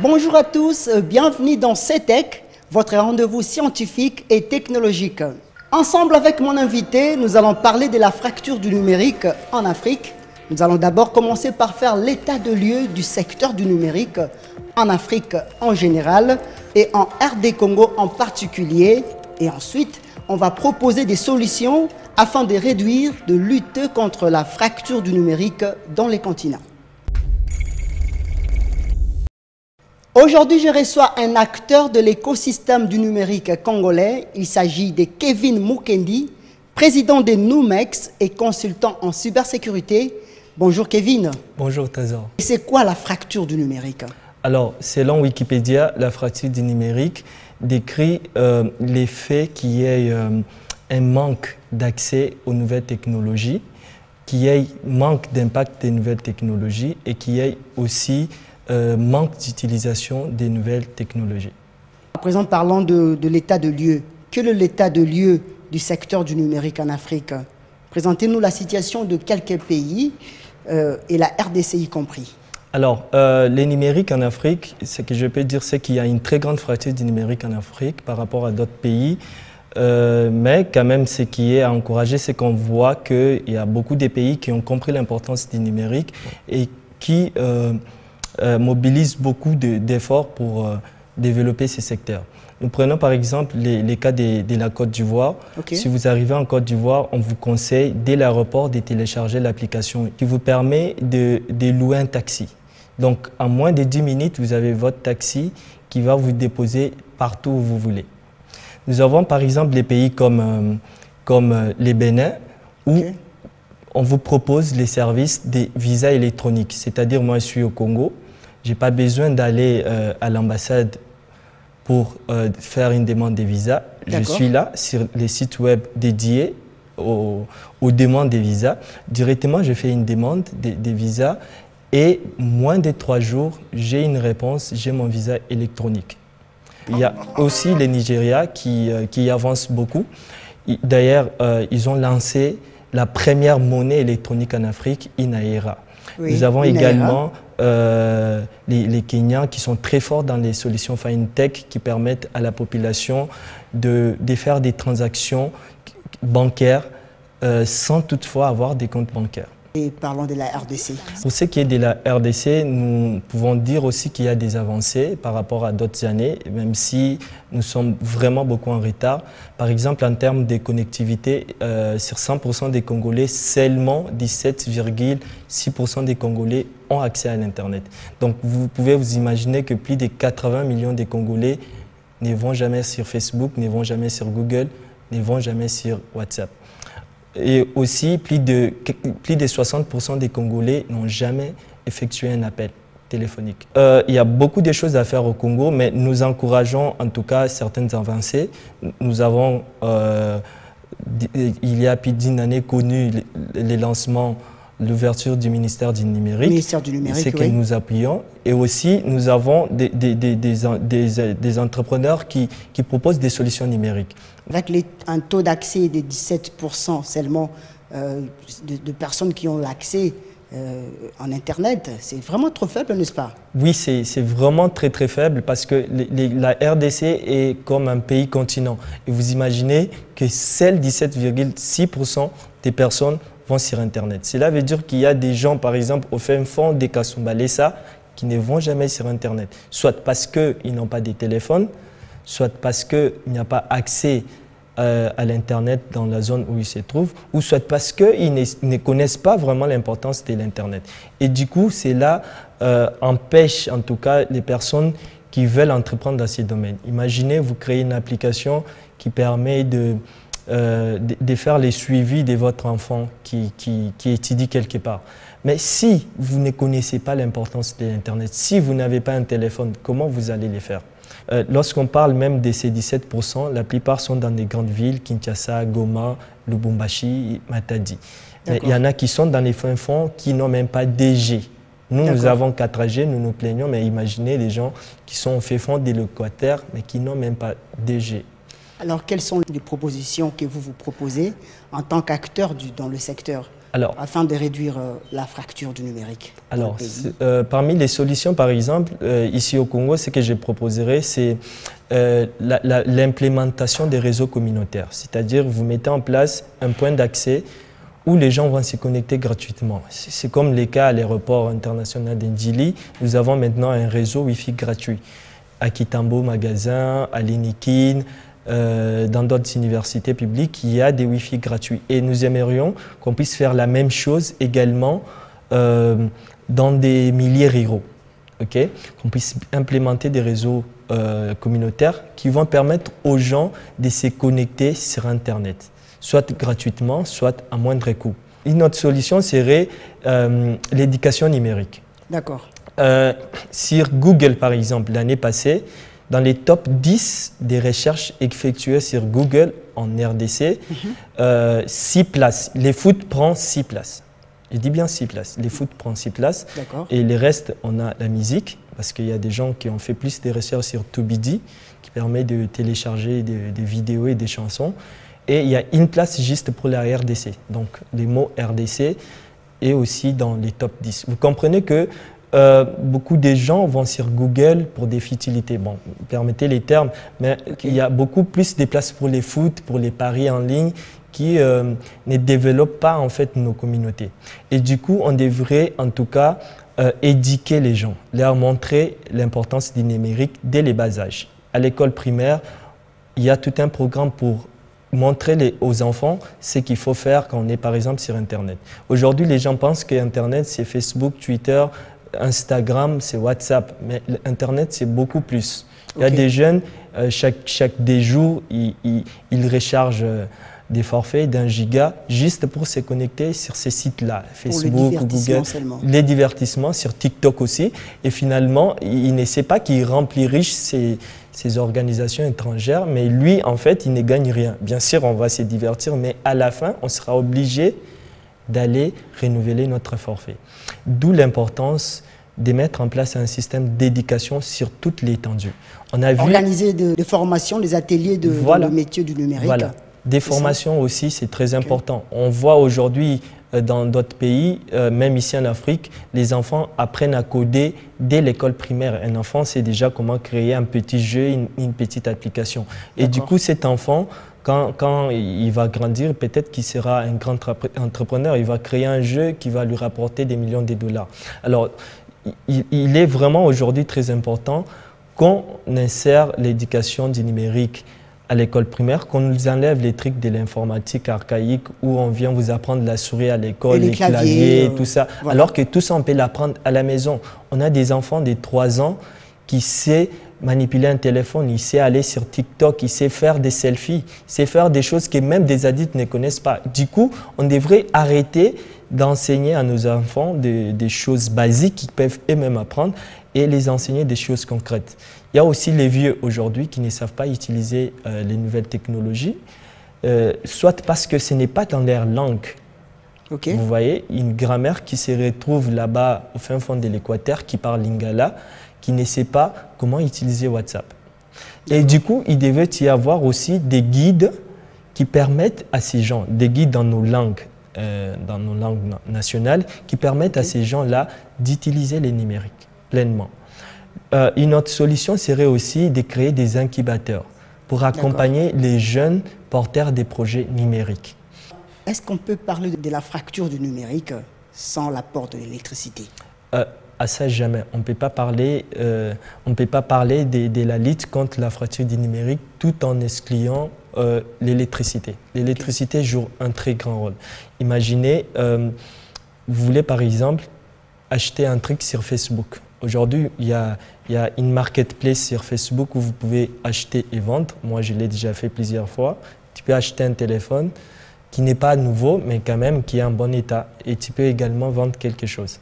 Bonjour à tous, bienvenue dans CETEC, votre rendez-vous scientifique et technologique. Ensemble avec mon invité, nous allons parler de la fracture du numérique en Afrique. Nous allons d'abord commencer par faire l'état de lieu du secteur du numérique en Afrique en général et en RD Congo en particulier. Et ensuite, on va proposer des solutions afin de réduire, de lutter contre la fracture du numérique dans les continents. Aujourd'hui, je reçois un acteur de l'écosystème du numérique congolais. Il s'agit de Kevin Mukendi, président de Numex et consultant en cybersécurité. Bonjour Kevin. Bonjour Trésor. C'est quoi la fracture du numérique? Alors, selon Wikipédia, la fracture du numérique décrit les faits qu'il y ait un manque d'accès aux nouvelles technologies, qu'il y ait manque d'impact des nouvelles technologies et qu'il y ait aussi manque d'utilisation des nouvelles technologies. À présent, parlons de l'état de lieu. Quel est l'état de lieu du secteur du numérique en Afrique? Présentez-nous la situation de quelques pays et la RDC y compris. Alors, les numériques en Afrique, ce que je peux dire, c'est qu'il y a une très grande fracture du numérique en Afrique par rapport à d'autres pays. Mais quand même, ce qui est à encourager, c'est qu'on voit qu'il y a beaucoup de pays qui ont compris l'importance du numérique et qui mobilisent beaucoup d'efforts pour développer ces secteurs. Nous prenons par exemple les cas de la Côte d'Ivoire. Okay. Si vous arrivez en Côte d'Ivoire, on vous conseille dès l'aéroport de télécharger l'application qui vous permet de louer un taxi. Donc en moins de 10 minutes, vous avez votre taxi qui va vous déposer partout où vous voulez. Nous avons par exemple des pays comme les Bénin où on vous propose les services des visas électroniques. C'est-à-dire, moi, je suis au Congo, je n'ai pas besoin d'aller à l'ambassade pour faire une demande de visa. Je suis là sur les sites web dédiés aux demandes de visa. Directement, je fais une demande de visa et moins de 3 jours, j'ai une réponse, j'ai mon visa électronique. Il y a aussi le Nigeria qui avance beaucoup. D'ailleurs, ils ont lancé la première monnaie électronique en Afrique, Inaera. Oui, nous avons également les Kenyans qui sont très forts dans les solutions FinTech qui permettent à la population de faire des transactions bancaires sans toutefois avoir des comptes bancaires. Et parlons de la RDC. Pour ce qui est de la RDC, nous pouvons dire aussi qu'il y a des avancées par rapport à d'autres années, même si nous sommes vraiment beaucoup en retard. Par exemple, en termes de connectivité, sur 100% des Congolais, seulement 17,6% des Congolais ont accès à l'Internet. Donc vous pouvez vous imaginer que plus de 80 millions de Congolais ne vont jamais sur Facebook, ne vont jamais sur Google, ne vont jamais sur WhatsApp. Et aussi, plus de 60% des Congolais n'ont jamais effectué un appel téléphonique. Il y a beaucoup de choses à faire au Congo, mais nous encourageons en tout cas certaines avancées. Nous avons, il y a plus d'une année, connu les lancements, l'ouverture du ministère du numérique, c'est que nous appuyons. Et aussi, nous avons des entrepreneurs qui proposent des solutions numériques. Avec un taux d'accès de 17% seulement de personnes qui ont l'accès en Internet, c'est vraiment trop faible, n'est-ce pas? Oui, c'est vraiment très très faible parce que la RDC est comme un pays continent. Et vous imaginez que seuls 17,6% des personnes vont sur Internet. Cela veut dire qu'il y a des gens, par exemple, au fin fond des Kasumbalesa, qui ne vont jamais sur Internet. Soit parce qu'ils n'ont pas de téléphone, soit parce qu'il n'y a pas accès à l'Internet dans la zone où ils se trouvent, ou soit parce qu'ils ne connaissent pas vraiment l'importance de l'Internet. Et du coup, cela empêche en tout cas les personnes qui veulent entreprendre dans ces domaines. Imaginez, vous créez une application qui permet de faire les suivis de votre enfant qui étudie quelque part. Mais si vous ne connaissez pas l'importance de l'Internet, si vous n'avez pas un téléphone, comment vous allez les faire? Lorsqu'on parle même de ces 17%, la plupart sont dans des grandes villes, Kinshasa, Goma, Lubumbashi, Matadi. Il y en a qui sont dans les fins fonds qui n'ont même pas 2G. Nous avons 4G, nous nous plaignons, mais imaginez les gens qui sont au fin fond des locataires, mais qui n'ont même pas 2G. Alors, quelles sont les propositions que vous proposez en tant qu'acteur dans le secteur? Alors, afin de réduire la fracture du numérique dans le pays? Parmi les solutions, par exemple, ici au Congo, ce que je proposerais, c'est l'implémentation des réseaux communautaires. C'est-à-dire, vous mettez en place un point d'accès où les gens vont se connecter gratuitement. C'est comme les cas à l'aéroport international d'Indjili. Nous avons maintenant un réseau Wi-Fi gratuit à Kitambo Magasin, à Linikin, dans d'autres universités publiques, il y a des Wi-Fi gratuits. Et nous aimerions qu'on puisse faire la même chose également dans des milieux ruraux. Okay? Qu'on puisse implémenter des réseaux communautaires qui vont permettre aux gens de se connecter sur Internet, soit gratuitement, soit à moindre coût. Une autre solution serait l'éducation numérique. D'accord. Sur Google, par exemple, l'année passée, dans les top 10 des recherches effectuées sur Google en RDC, 6 places. Les foot prend 6 places. Je dis bien 6 places. Les foot prend 6 places. Et les restes, on a la musique, parce qu'il y a des gens qui ont fait plus de recherches sur Tubidi, qui permet de télécharger des vidéos et des chansons. Et il y a une place juste pour la RDC. Donc, les mots RDC et aussi dans les top 10. Vous comprenez que beaucoup de gens vont sur Google pour des futilités. Bon, permettez les termes, mais il y a beaucoup plus de places pour les foot, pour les paris en ligne qui ne développent pas en fait nos communautés. Et du coup, on devrait en tout cas éduquer les gens, leur montrer l'importance du numérique dès les bas âges. À l'école primaire, il y a tout un programme pour montrer aux enfants ce qu'il faut faire quand on est par exemple sur Internet. Aujourd'hui, les gens pensent que Internet, c'est Facebook, Twitter, Instagram, c'est WhatsApp, mais Internet, c'est beaucoup plus. Il y a des jeunes, chaque des jours, ils rechargent des forfaits d'1 giga juste pour se connecter sur ces sites-là, Facebook, Google, les divertissements, sur TikTok aussi. Et finalement, il ne sait pas qu'il remplirissent ces organisations étrangères, mais lui, en fait, il ne gagne rien. Bien sûr, on va se divertir, mais à la fin, on sera obligé d'aller renouveler notre forfait. D'où l'importance de mettre en place un système d'éducation sur toute l'étendue. On a organiser des formations, des ateliers de métier du numérique. Voilà. Des formations aussi, c'est très important. On voit aujourd'hui dans d'autres pays, même ici en Afrique, les enfants apprennent à coder dès l'école primaire. Un enfant sait déjà comment créer un petit jeu, une petite application. Et du coup, cet enfant, quand il va grandir, peut-être qu'il sera un grand entrepreneur. Il va créer un jeu qui va lui rapporter des millions de dollars. Alors, il est vraiment aujourd'hui très important qu'on insère l'éducation du numérique à l'école primaire, qu'on nous enlève les trucs de l'informatique archaïque où on vient vous apprendre la souris à l'école, les claviers, tout ça. Voilà. Alors que tout ça, on peut l'apprendre à la maison. On a des enfants de 3 ans qui savent manipuler un téléphone, il sait aller sur TikTok, il sait faire des selfies, il sait faire des choses que même des adultes ne connaissent pas. Du coup, on devrait arrêter d'enseigner à nos enfants des choses basiques qu'ils peuvent eux-mêmes apprendre et les enseigner des choses concrètes. Il y a aussi les vieux aujourd'hui qui ne savent pas utiliser les nouvelles technologies, soit parce que ce n'est pas dans leur langue. Vous voyez, une grammaire qui se retrouve là-bas au fin fond de l'Équateur, qui parle lingala, qui ne sait pas comment utiliser WhatsApp. Et du coup, il devait y avoir aussi des guides qui permettent à ces gens, des guides dans nos langues nationales, qui permettent à ces gens-là d'utiliser les numériques pleinement. Une autre solution serait aussi de créer des incubateurs pour accompagner les jeunes porteurs des projets numériques. Est-ce qu'on peut parler de la fracture du numérique sans l'apport de l'électricité? À ça, jamais. On ne peut pas parler de la lutte contre la fracture du numérique tout en excluant l'électricité. L'électricité joue un très grand rôle. Imaginez, vous voulez par exemple acheter un truc sur Facebook. Aujourd'hui, il y a une marketplace sur Facebook où vous pouvez acheter et vendre. Moi, je l'ai déjà fait plusieurs fois. Tu peux acheter un téléphone qui n'est pas nouveau, mais quand même qui est en bon état. Et tu peux également vendre quelque chose.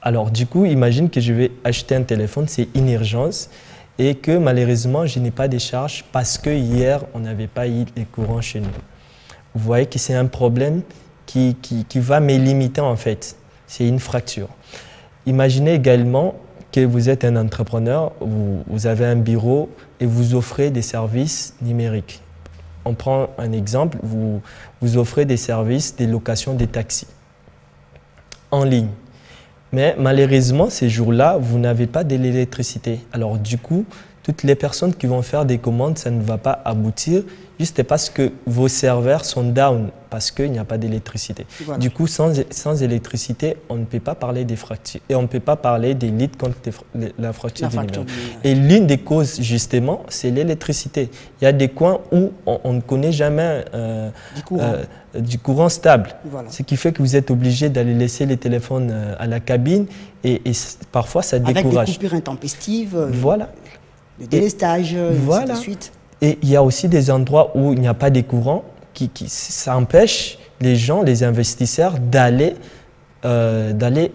Alors du coup, imagine que je vais acheter un téléphone, c'est une urgence et que malheureusement, je n'ai pas de charge parce que hier, on n'avait pas eu les courants chez nous. Vous voyez que c'est un problème qui va me limiter en fait. C'est une fracture. Imaginez également que vous êtes un entrepreneur, vous avez un bureau et vous offrez des services numériques. On prend un exemple, vous offrez des services de location des taxis. en ligne. Mais malheureusement, ces jours-là, vous n'avez pas de l'électricité. Alors du coup, toutes les personnes qui vont faire des commandes, ça ne va pas aboutir juste parce que vos serveurs sont down, parce qu'il n'y a pas d'électricité. Voilà. Du coup, sans électricité, on ne peut pas parler des fractures et on ne peut pas parler des luttes contre la fracture du numérique. Et l'une des causes, justement, c'est l'électricité. Il y a des coins où on ne connaît jamais du courant stable. Voilà. Ce qui fait que vous êtes obligé d'aller laisser les téléphones à la cabine et parfois ça décourage. Avec des coupures intempestives. Voilà. Le délestage, voilà. Et ainsi de suite. Et il y a aussi des endroits où il n'y a pas de courant, ça empêche les gens, les investisseurs d'aller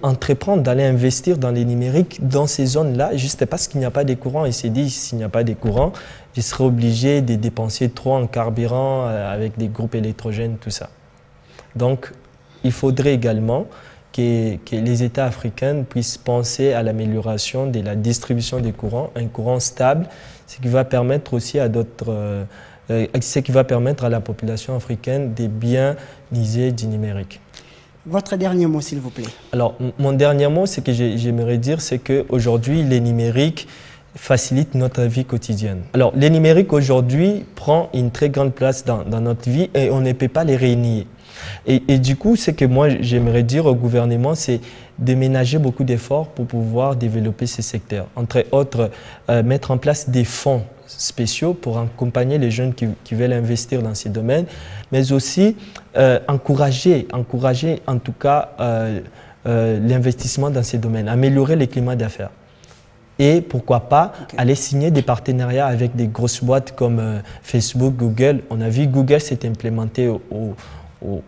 entreprendre, d'aller investir dans les numériques dans ces zones-là, juste parce qu'il n'y a pas de courant. Ils se disent, s'il n'y a pas de courant, je serai obligé de dépenser trop en carburant avec des groupes électrogènes, tout ça. Donc, il faudrait également que les États africains puissent penser à l'amélioration de la distribution des courants, un courant stable, ce qui va permettre aussi à la population africaine de bien user du numérique. Votre dernier mot, s'il vous plaît. Alors, mon dernier mot, c'est que j'aimerais dire, c'est qu'aujourd'hui, les numériques facilitent notre vie quotidienne. Alors, les numériques aujourd'hui prend une très grande place dans notre vie et on ne peut pas les réunir. Et du coup, ce que moi j'aimerais dire au gouvernement, c'est de ménager beaucoup d'efforts pour pouvoir développer ces secteurs. Entre autres, mettre en place des fonds spéciaux pour accompagner les jeunes qui veulent investir dans ces domaines, mais aussi encourager en tout cas l'investissement dans ces domaines, améliorer les climats d'affaires. Et pourquoi pas aller signer des partenariats avec des grosses boîtes comme Facebook, Google. On a vu Google s'est implémenté au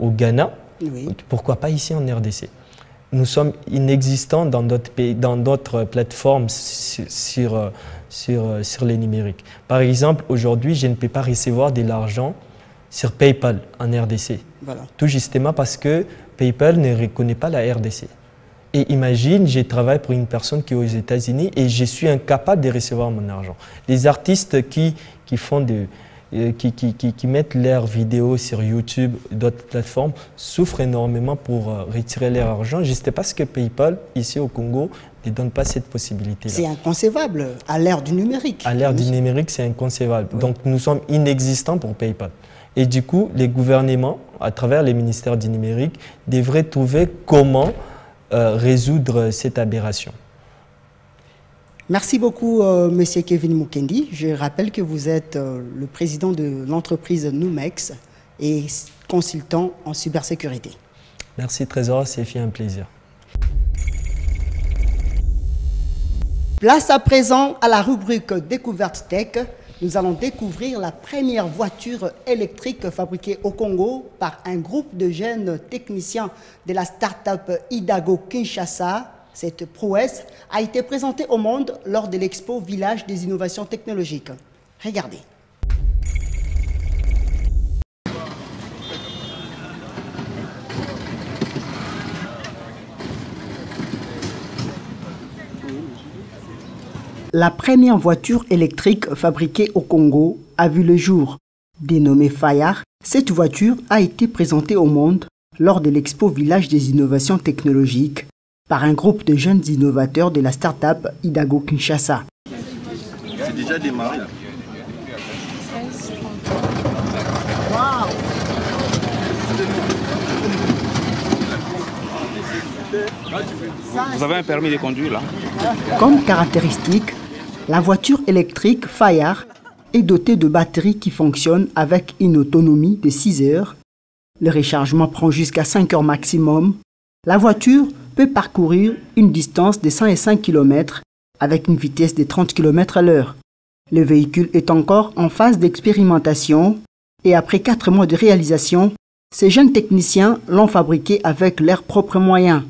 Ghana, oui. Pourquoi pas ici en RDC? Nous sommes inexistants dans d'autres pays, dans d'autres plateformes sur les numériques. Par exemple, aujourd'hui, je ne peux pas recevoir de l'argent sur PayPal en RDC. Voilà. Tout justement parce que PayPal ne reconnaît pas la RDC. Et imagine, je travaille pour une personne qui est aux États-Unis et je suis incapable de recevoir mon argent. Les artistes qui mettent leurs vidéos sur YouTube et d'autres plateformes souffrent énormément pour retirer leur argent, juste parce que PayPal, ici au Congo, ne donne pas cette possibilité-là. C'est inconcevable à l'ère du numérique. À l'ère du numérique, c'est inconcevable. Oui. Donc nous sommes inexistants pour PayPal. Et du coup, les gouvernements, à travers les ministères du numérique, devraient trouver comment résoudre cette aberration. Merci beaucoup, Monsieur Kevin Mukendi. Je rappelle que vous êtes le président de l'entreprise Numex et consultant en cybersécurité. Merci Trésor, c'est un plaisir. Place à présent à la rubrique Découverte Tech. Nous allons découvrir la première voiture électrique fabriquée au Congo par un groupe de jeunes techniciens de la start-up Idago Kinshasa. Cette prouesse a été présentée au monde lors de l'expo Village des innovations technologiques. Regardez. La première voiture électrique fabriquée au Congo a vu le jour. Dénommée Fayard, cette voiture a été présentée au monde lors de l'expo Village des innovations technologiques par un groupe de jeunes innovateurs de la start-up Idago Kinshasa. C'est déjà démarré là. Wow. Vous avez un permis de conduire là? Comme caractéristique, la voiture électrique Fayard est dotée de batteries qui fonctionnent avec une autonomie de 6 heures. Le rechargement prend jusqu'à 5 heures maximum. La voiture peut parcourir une distance de 105 km avec une vitesse de 30 km à l'heure. Le véhicule est encore en phase d'expérimentation et après 4 mois de réalisation, ces jeunes techniciens l'ont fabriqué avec leurs propres moyens.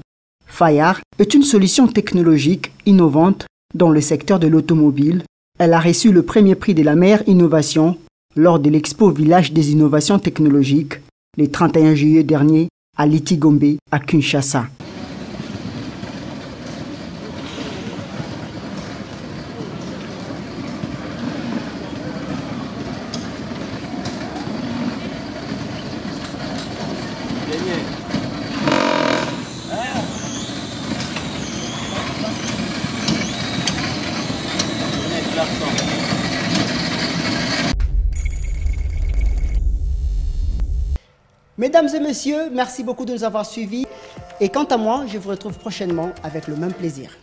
Fayard est une solution technologique innovante dans le secteur de l'automobile. Elle a reçu le premier prix de la meilleure innovation lors de l'expo Village des innovations technologiques le 31 juillet dernier à Litigombe à Kinshasa. Mesdames et messieurs, merci beaucoup de nous avoir suivis. Et quant à moi, je vous retrouve prochainement avec le même plaisir.